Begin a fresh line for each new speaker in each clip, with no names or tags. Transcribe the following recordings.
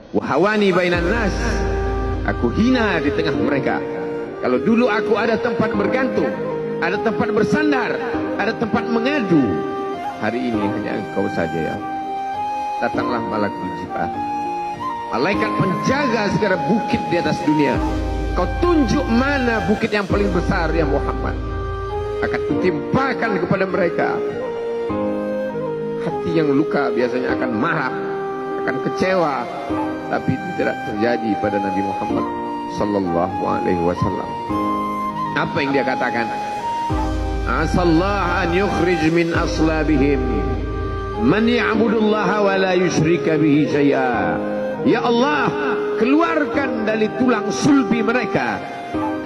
Wahawani bainan nas, aku hina di tengah mereka. Kalau dulu aku ada tempat bergantung, ada tempat bersandar, ada tempat mengadu, hari ini hanya engkau saja ya Allah. Datanglah malakul jibal, malaikat penjaga segala bukit di atas dunia. Kau tunjuk mana bukit yang paling besar ya Muhammad, akan kutimpakan kepada mereka. Hati yang luka biasanya akan marah, akan kecewa, tapi itu tidak terjadi pada Nabi Muhammad sallallahu alaihi wasallam. Apa yang dia katakan? Asallahu an yukhrij min aslabihim man ya'budullaha wa la yusyrika bihi syai'a. Ya Allah, keluarkan dari tulang sulbi mereka,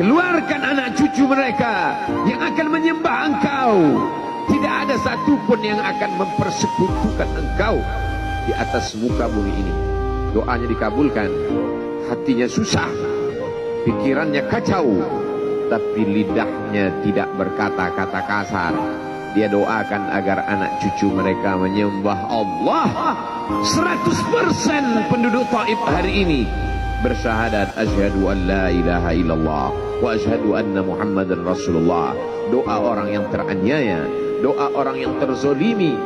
keluarkan anak cucu mereka yang akan menyembah Engkau. Tidak ada satupun yang akan mempersekutukan Engkau di atas muka bumi ini. Doanya dikabulkan, hatinya susah, pikirannya kacau, tapi lidahnya tidak berkata-kata kasar. Dia doakan agar anak cucu mereka menyembah Allah. 100% penduduk Taif hari ini bersyahadat asyhadu an la ilaha illallah wa asyhadu anna Muhammadan Rasulullah. Doa orang yang teraniaya, doa orang yang terzolimi.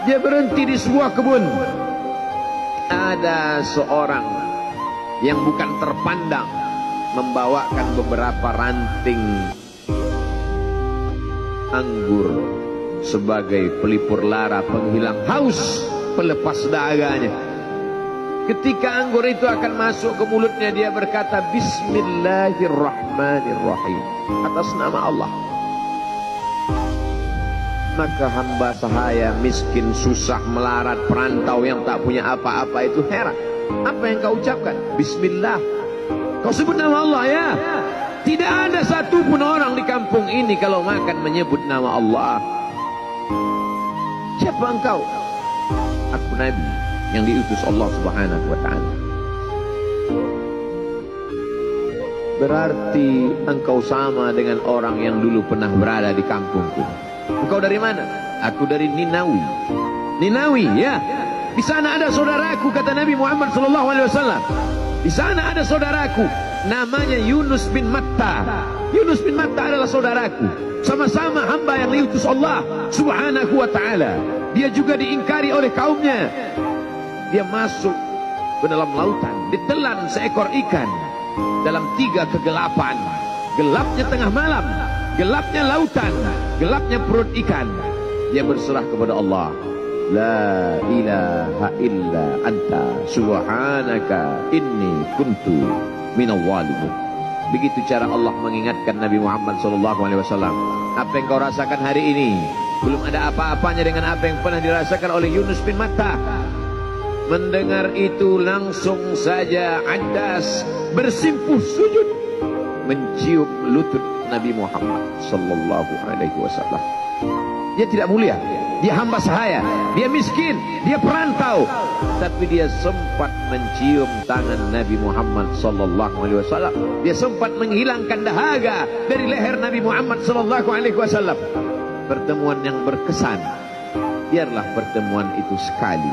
Dia berhenti di sebuah kebun. Ada seorang yang bukan terpandang membawakan beberapa ranting anggur sebagai pelipur lara, penghilang haus, pelepas dahaganya. Ketika anggur itu akan masuk ke mulutnya, dia berkata Bismillahirrahmanirrahim, atas nama Allah. Maka hamba sahaya miskin, susah, melarat, perantau yang tak punya apa-apa itu heran. Apa yang kau ucapkan? Bismillah. Kau sebut nama Allah ya. Tidak ada satupun orang di kampung ini kalau makan menyebut nama Allah. Siapa engkau? Aku Nabi yang diutus Allah Subhanahu wa ta'ala. Berarti engkau sama dengan orang yang dulu pernah berada di kampungku. Engkau dari mana? Aku dari Ninawi. Ninawi ya. Di sana ada saudaraku, kata Nabi Muhammad SAW. Di sana ada saudaraku, namanya Yunus bin Matta. Yunus bin Matta adalah saudaraku. Sama-sama hamba yang diutus Allah Subhanahu wa ta'ala. Dia juga diingkari oleh kaumnya. Dia masuk ke dalam lautan, ditelan seekor ikan dalam 3 kegelapan. Gelapnya tengah malam, gelapnya lautan, gelapnya perut ikan. Dia berserah kepada Allah. La ilaha illa anta subhanaka inni kuntu minal zalimin. Begitu cara Allah mengingatkan Nabi Muhammad SAW. Apa yang kau rasakan hari ini belum ada apa-apanya dengan apa yang pernah dirasakan oleh Yunus bin Matta. Mendengar itu langsung saja Adas bersimpuh sujud mencium lutut Nabi Muhammad SAW. Dia tidak mulia, dia hamba sahaya, dia miskin, dia perantau, tapi dia sempat mencium tangan Nabi Muhammad SAW. Dia sempat menghilangkan dahaga dari leher Nabi Muhammad SAW. Pertemuan yang berkesan. Biarlah pertemuan itu sekali,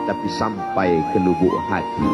tapi sampai ke lubuk hati.